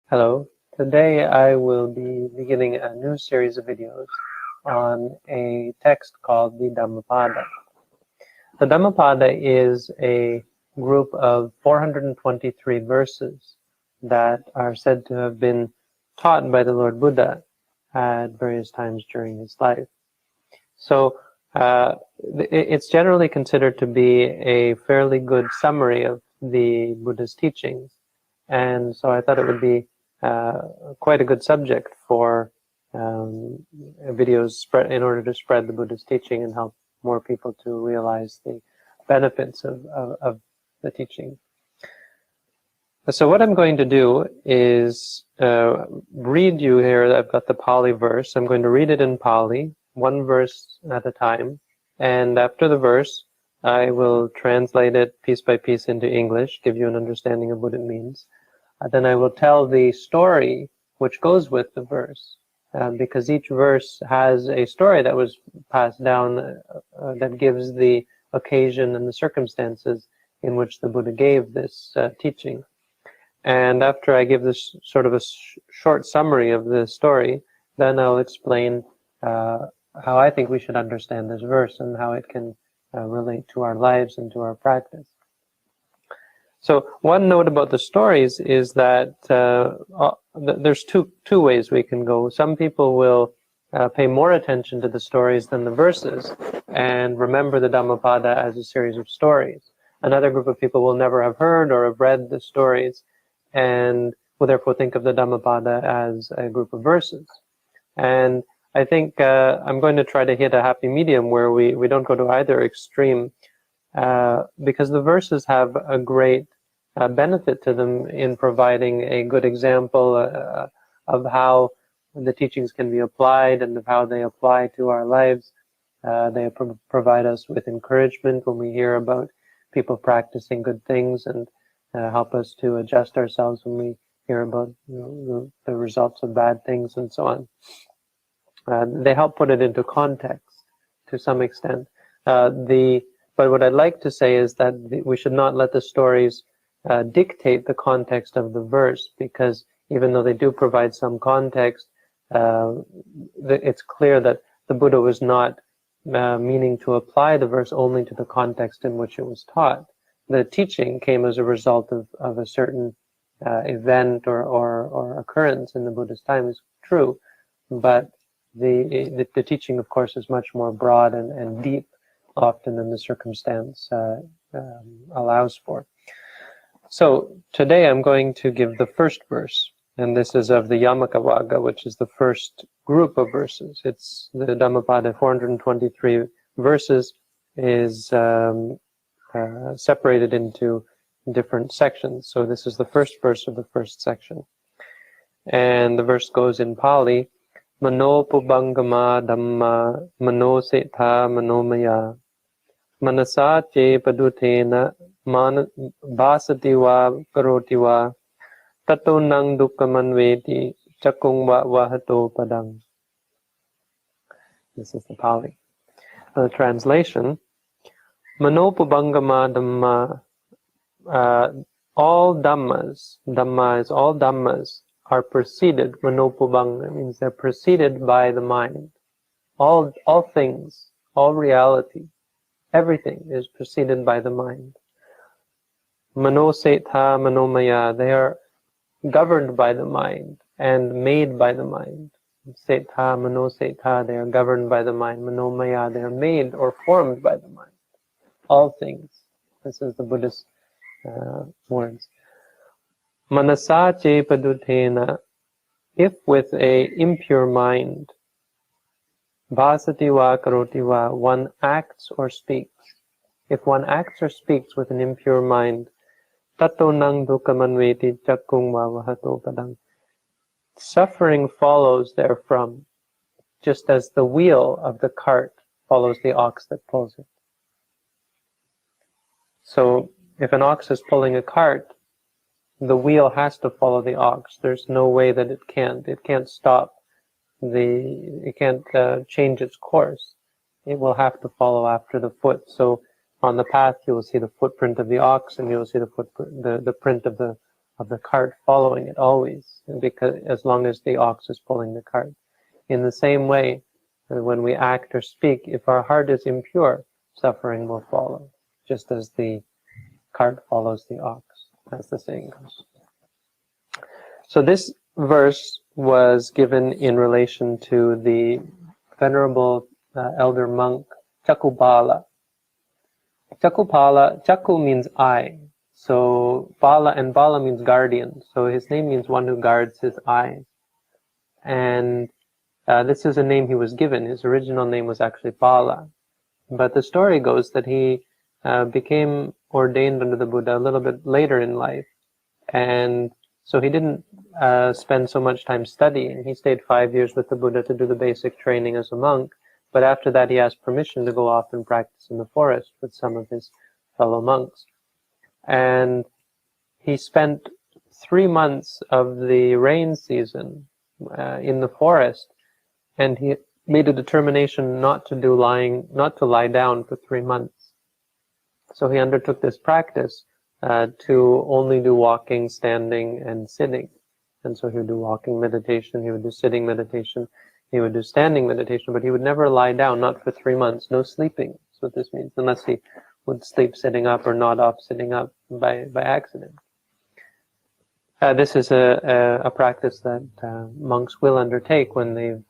Hello. Today I will be beginning a new series of videos on a text called the Dhammapada. The Dhammapada is a group of 423 verses that are said to have been taught by the Lord Buddha at various times during his life. So it's generally considered to be a fairly good summary of the Buddha's teachings. And so I thought it would be quite a good subject for videos in order to spread the Buddha's teaching and help more people to realize the benefits of the teaching. So what I'm going to do is read you here. I've got the Pāļi verse. I'm going to read it in Pāļi, one verse at a time. And after the verse, I will translate it piece by piece into English, give you an understanding of what it means. Then I will tell the story which goes with the verse, because each verse has a story that was passed down that gives the occasion and the circumstances in which the Buddha gave this teaching. And after I give this sort of a short summary of the story, then I'll explain how I think we should understand this verse and how it can relate to our lives and to our practice. So one note about the stories is that there's two ways we can go. Some people will pay more attention to the stories than the verses and remember the Dhammapada as a series of stories. Another group of people will never have heard or have read the stories and will therefore think of the Dhammapada as a group of verses. And I think I'm going to try to hit a happy medium where we don't go to either extreme, because the verses have a great benefit to them in providing a good example of how the teachings can be applied and of how they apply to our lives. They provide us with encouragement when we hear about people practicing good things, and help us to adjust ourselves when we hear about the results of bad things and so on. They help put it into context to some extent. But what I'd like to say is that we should not let the stories dictate the context of the verse, because even though they do provide some context, it's clear that the Buddha was not meaning to apply the verse only to the context in which it was taught. The teaching came as a result of a certain event or occurrence in the Buddha's time, is true, but the teaching, of course, is much more broad and deep often than the circumstance allows for. So today I'm going to give the first verse, and this is of the Yamaka Vagga, which is the first group of verses. It's the Dhammapada, 423 verses, is separated into different sections. So this is the first verse of the first section. And the verse goes in Pāļi, Manopubbaṅgamā dhammā manoseṭṭhā manomayā manasā paduṭṭhena bhāsati karoti tato dukkham anveti cakkaṁ vahato padaṁ. This is the Pāļi. The translation, Manopubbaṅgamā dhammā, all dhammas, dhamma is all dhammas, are preceded, manopubbaṅga means they're preceded by the mind. All things, all reality, everything is preceded by the mind. Manoseṭṭhā manomayā, they are governed by the mind and made by the mind. Seṭṭhā manoseṭṭhā, they are governed by the mind. Manomayā, they are made or formed by the mind. All things. This is the Buddhist words. Manasā paduṭṭhena, if with a impure mind, bhāsati karoti one acts or speaks. If one acts or speaks with an impure mind, tato dukkham anveti cakkaṁ vahato padaṁ. Suffering follows therefrom, just as the wheel of the cart follows the ox that pulls it. So if an ox is pulling a cart, the wheel has to follow the ox. There's no way that it can't. It can't stop. It can't change its course. It will have to follow after the foot. So on the path, you will see the footprint of the ox, and you will see the print of the of the cart following it always, because as long as the ox is pulling the cart. In the same way, when we act or speak, if our heart is impure, suffering will follow, just as the cart follows the ox, as the saying goes. So this verse was given in relation to the venerable elder monk Cakkupāla. Cakku means eye. So Pāla, and Pāla means guardian. So his name means one who guards his eyes. And this is a name he was given. His original name was actually Pāla. But the story goes that he became ordained under the Buddha a little bit later in life. And so he didn't spend so much time studying. He stayed 5 years with the Buddha to do the basic training as a monk. But after that, he asked permission to go off and practice in the forest with some of his fellow monks. And he spent 3 months of the rain season in the forest, and he made a determination not to lie down for 3 months. So he undertook this practice to only do walking, standing, and sitting. And so he would do walking meditation, he would do sitting meditation, he would do standing meditation, but he would never lie down, not for 3 months. No sleeping, that's what this means, unless he would sleep sitting up or nod off sitting up by accident. This is a practice that monks will undertake when they've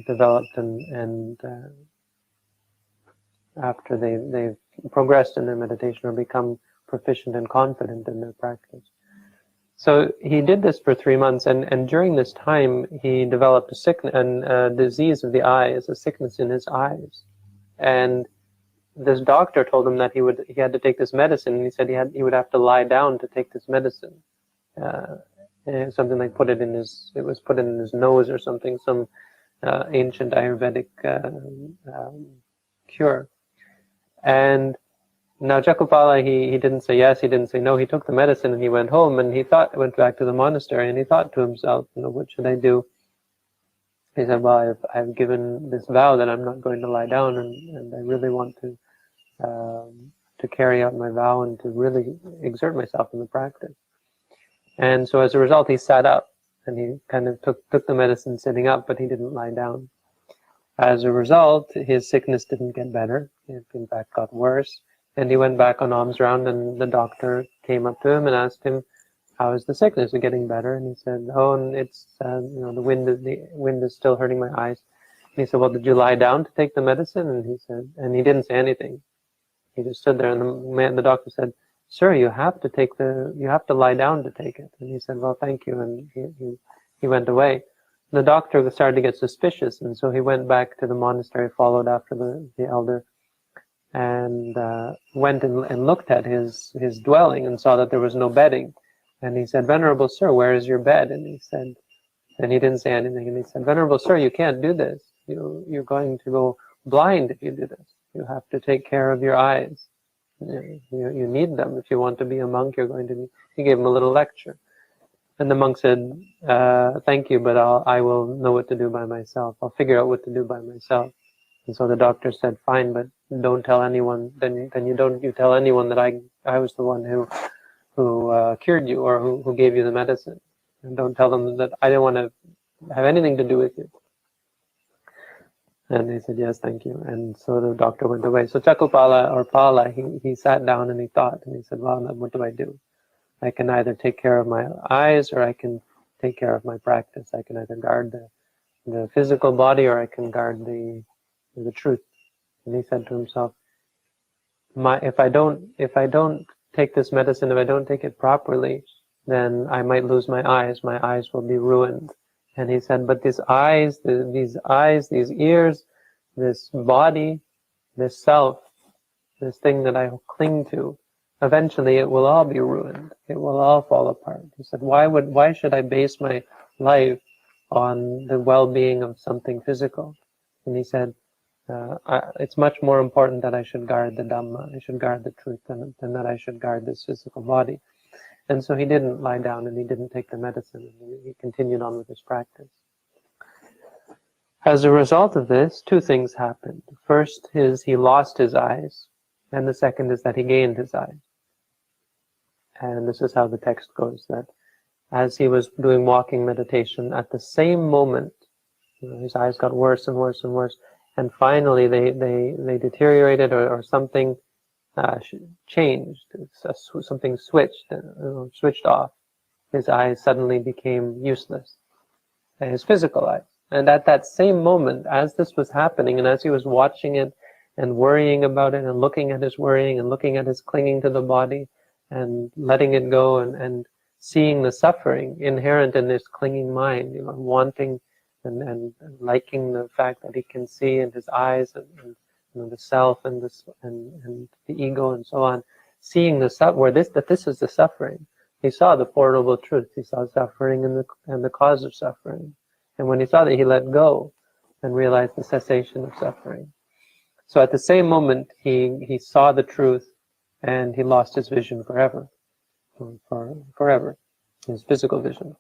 developed and after they've progressed in their meditation or become proficient and confident in their practice. So he did this for 3 months, and during this time he developed a disease of the eyes, a sickness in his eyes. And this doctor told him that he had to take this medicine, and he said he would have to lie down to take this medicine. Something like it was put in his nose or something, some ancient Ayurvedic cure. And now Cakkupāla, he didn't say yes, he didn't say no, he took the medicine and he went home, and went back to the monastery, and he thought to himself, what should I do? He said, well, I've given this vow that I'm not going to lie down, and I really want to carry out my vow and to really exert myself in the practice. And so as a result, he sat up, and he kind of took the medicine sitting up, but he didn't lie down. As a result, his sickness didn't get better. It in fact got worse. And he went back on alms round, and the doctor came up to him and asked him, how is the sickness? Is it getting better? And he said, oh, and it's, the wind is still hurting my eyes. And he said, well, did you lie down to take the medicine? And he didn't say anything. He just stood there, and the doctor said, sir, you have to lie down to take it. And he said, well, thank you. And he went away. The doctor started to get suspicious, and so he went back to the monastery, followed after the elder, and went and looked at his dwelling and saw that there was no bedding. And he said, Venerable Sir, where is your bed? And he didn't say anything. And he said, Venerable Sir, you can't do this. You're going to go blind if you do this. You have to take care of your eyes. You need them. If you want to be a monk, you're going to need. He gave him a little lecture. And the monk said, thank you, but I will know what to do by myself. I'll figure out what to do by myself. And so the doctor said, fine, but don't tell anyone. Then you tell anyone that I was the one who cured you or who gave you the medicine. And don't tell them that I didn't want to have anything to do with you. And he said, yes, thank you. And so the doctor went away. So Cakkupāla or Pāla, he sat down and he thought, and he said, well, what do I do? I can either take care of my eyes or I can take care of my practice. I can either guard the physical body or I can guard the truth. And he said to himself, if I don't take this medicine, if I don't take it properly, then I might lose my eyes. My eyes will be ruined. And he said, but these eyes, these ears, this body, this self, this thing that I cling to, eventually it will all be ruined. It will all fall apart. He said, why should I base my life on the well-being of something physical? And he said, it's much more important that I should guard the Dhamma, I should guard the truth, than that I should guard this physical body. And so he didn't lie down and he didn't take the medicine, and he continued on with his practice. As a result of this, two things happened. First is he lost his eyes, and the second is that he gained his eyes. And this is how the text goes, that as he was doing walking meditation, at the same moment, his eyes got worse and worse and worse, and finally they deteriorated, or something changed, something switched off. His eyes suddenly became useless, his physical eyes. And at that same moment, as this was happening, and as he was watching it and worrying about it and looking at his worrying and looking at his clinging to the body and letting it go, and seeing the suffering inherent in this clinging mind, wanting and liking the fact that he can see in his eyes, and the self and the ego and so on, seeing that this is the suffering. He saw the Four Noble Truths. He saw suffering and the cause of suffering. And when he saw that, he let go and realized the cessation of suffering. So at the same moment, he saw the truth, and he lost his vision forever. Forever. His physical vision.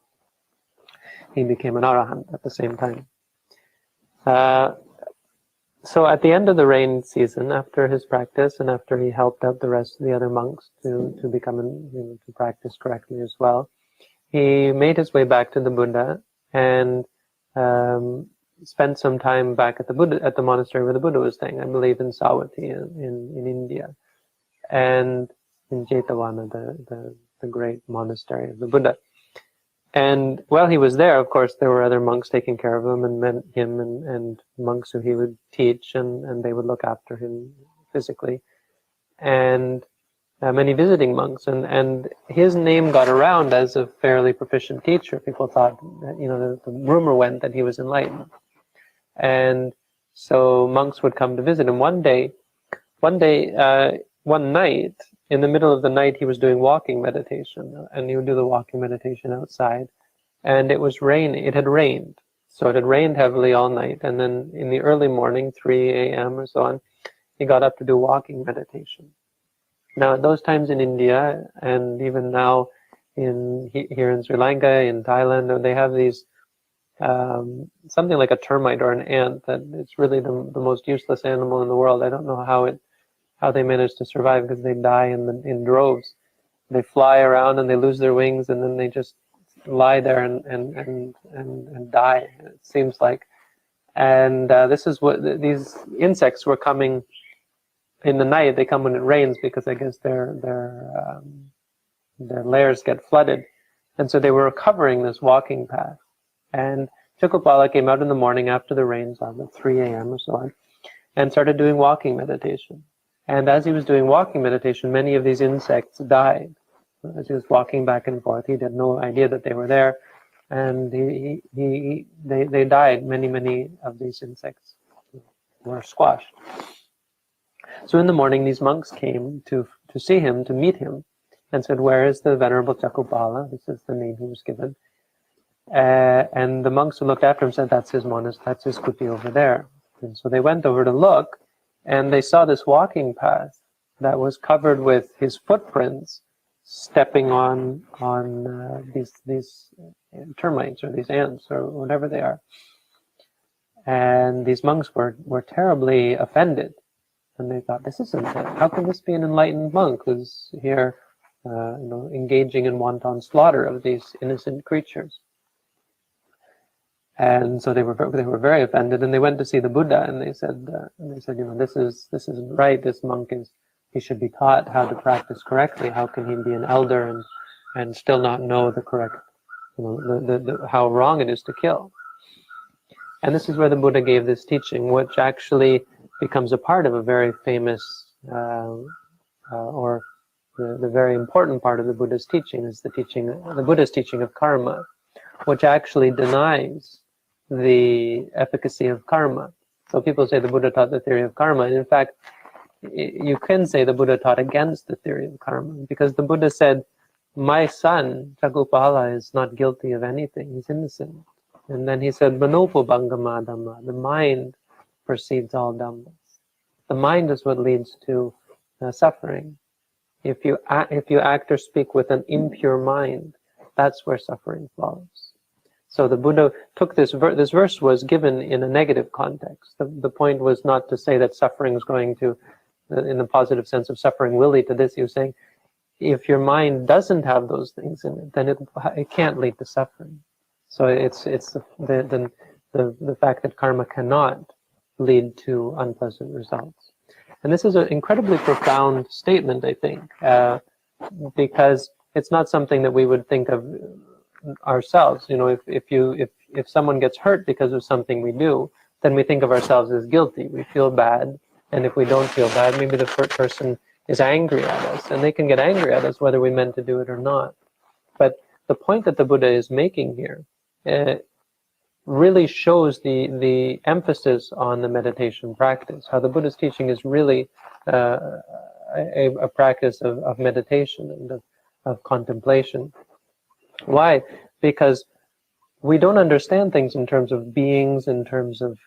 He became an arahant at the same time. So at the end of the rain season, after his practice, and after he helped out the rest of the other monks to become to practice correctly as well, he made his way back to the Buddha, and spent some time back at the monastery where the Buddha was staying, I believe in Savatthi in India, and in Jetavana, the great monastery of the Buddha. And while he was there, of course, there were other monks taking care of him, and monks who he would teach, and they would look after him physically, and many visiting monks, and his name got around as a fairly proficient teacher. People thought that, the rumor went that he was enlightened, and so monks would come to visit him. One night, in the middle of the night, he was doing walking meditation, and he would do the walking meditation outside, and it was raining. It had rained, so it had rained heavily all night, and then in the early morning, 3 a.m. or so on, he got up to do walking meditation. Now, at those times in India, and even now here in Sri Lanka, in Thailand, they have these something like a termite or an ant that it's really the most useless animal in the world. I don't know how they manage to survive, because they die in droves. They fly around and they lose their wings, and then they just lie there and die, it seems like. And this is what these insects were coming in the night. They come when it rains, because I guess their lairs get flooded, and so they were covering this walking path. And Cakkaṁ came out in the morning after the rains, at 3 a.m. or so on, and started doing walking meditation. And as he was doing walking meditation, many of these insects died. As he was walking back and forth, he had no idea that they were there, and they died. Many of these insects were squashed. So in the morning, these monks came to see him, to meet him, and said, "Where is the Venerable Cakkaṁ?" This is the name he was given. And the monks who looked after him said, "That's his monastery, that's his kuti over there." And so they went over to look, and they saw this walking path that was covered with his footprints, stepping on these termites or these ants or whatever they are. And these monks were terribly offended, and they thought, "This isn't it. How can this be an enlightened monk who's here, engaging in wanton slaughter of these innocent creatures?" And so they were very offended, and they went to see the Buddha, and they said, this isn't right. This monk he should be taught how to practice correctly. How can he be an elder and still not know the correct, how wrong it is to kill? And this is where the Buddha gave this teaching, which actually becomes a part of a very famous, or the very important part of the Buddha's teaching is the Buddha's teaching of karma, which actually denies the efficacy of karma. So people say the Buddha taught the theory of karma, and in fact, you can say the Buddha taught against the theory of karma, because the Buddha said, "My son, Cakkaṁ, is not guilty of anything, he's innocent." And then he said, "Manopubbaṅgamā dhammā," the mind perceives all dhammas. The mind is what leads to suffering. If you act or speak with an impure mind, that's where suffering follows. So the Buddha took this verse was given in a negative context. The point was not to say that suffering is going to, in the positive sense of suffering will lead to this. He was saying, if your mind doesn't have those things in it, then it can't lead to suffering. So it's the fact that karma cannot lead to unpleasant results. And this is an incredibly profound statement, I think, because it's not something that we would think of ourselves. You know, if someone gets hurt because of something we do, then we think of ourselves as guilty. We feel bad, and if we don't feel bad, maybe the person is angry at us, and they can get angry at us whether we meant to do it or not. But the point that the Buddha is making here really shows the emphasis on the meditation practice, how the Buddha's teaching is really a practice of meditation and of contemplation. Why? Because we don't understand things in terms of beings, in terms of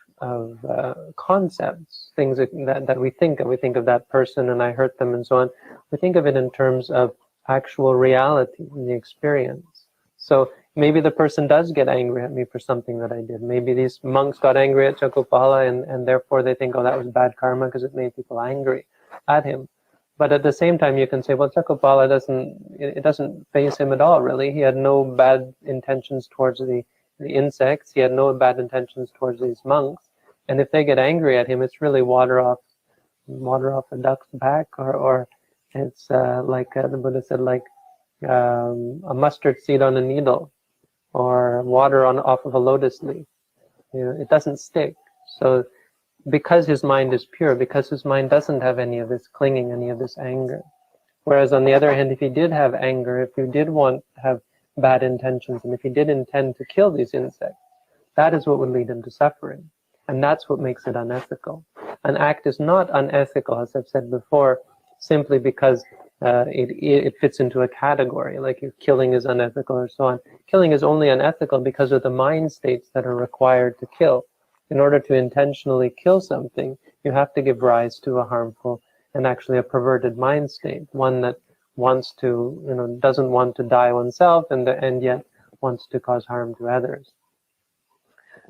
concepts, things that we think of. We think of that person and I hurt them and so on. We think of it in terms of actual reality in the experience. So maybe the person does get angry at me for something that I did. Maybe these monks got angry at Cakkaṁ and therefore they think, oh, that was bad karma because it made people angry at him. But at the same time, you can say, well, Cakkaṁ doesn't faze him at all, really. He had no bad intentions towards the insects. He had no bad intentions towards these monks. And if they get angry at him, it's really water off a duck's back, or it's like the Buddha said, like a mustard seed on a needle, or water off of a lotus leaf. You know, it doesn't stick. So because his mind is pure, because his mind doesn't have any of this clinging, any of this anger. Whereas on the other hand, if he did have anger, if he did want to have bad intentions, and if he did intend to kill these insects, that is what would lead him to suffering. And that's what makes it unethical. An act is not unethical, as I've said before, simply because it fits into a category, like if killing is unethical or so on. Killing is only unethical because of the mind states that are required to kill. In order to intentionally kill something, you have to give rise to a harmful and actually a perverted mind state, one that wants to, you know, doesn't want to die oneself and yet wants to cause harm to others.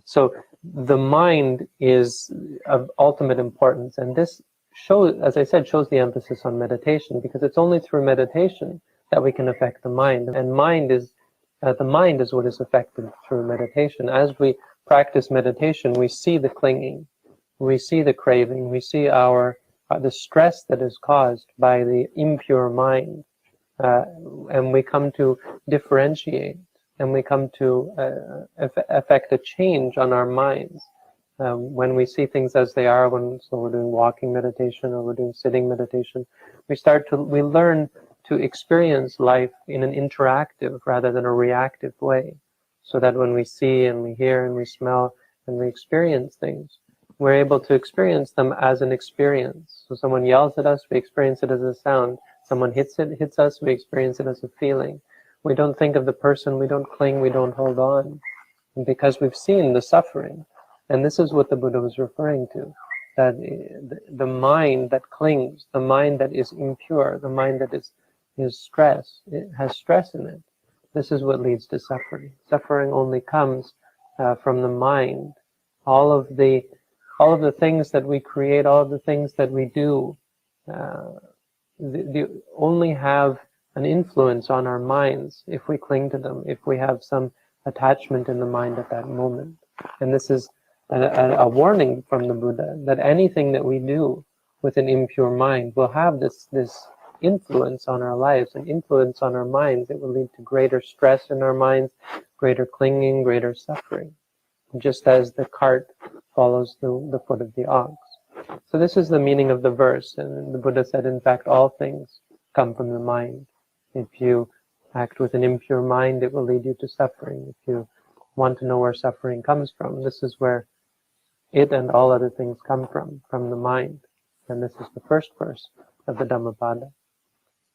So the mind is of ultimate importance, and this shows, as I said, shows the emphasis on meditation, because it's only through meditation that we can affect the mind, and the mind is what is affected through meditation. As we practice meditation, we see the clinging, we see the craving, we see the stress that is caused by the impure mind, and we come to differentiate, and we come to affect a change on our minds. When we see things as they are, so we're doing walking meditation or we're doing sitting meditation, we learn to experience life in an interactive rather than a reactive way. So that when we see and we hear and we smell and we experience things, we're able to experience them as an experience. So someone yells at us, we experience it as a sound. Someone hits us, we experience it as a feeling. We don't think of the person, we don't cling, we don't hold on. And because we've seen the suffering. And this is what the Buddha was referring to, that the mind that clings, the mind that is impure, the mind that is stress, it has stress in it. This is what leads to suffering. Suffering only comes from the mind. All of the things that we create, all of the things that we do, they only have an influence on our minds if we cling to them, if we have some attachment in the mind at that moment. And this is a warning from the Buddha, that anything that we do with an impure mind will have this influence on our lives, an influence on our minds. It will lead to greater stress in our minds, greater clinging, greater suffering, just as the cart follows the foot of the ox. So this is the meaning of the verse, and the Buddha said, in fact, all things come from the mind. If you act with an impure mind, it will lead you to suffering. If you want to know where suffering comes from, this is where it and all other things come from the mind. And this is the first verse of the Dhammapada.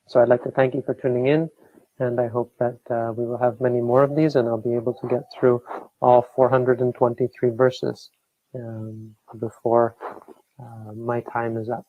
So I'd like to thank you for tuning in, and I hope that we will have many more of these, and I'll be able to get through all 423 verses before my time is up.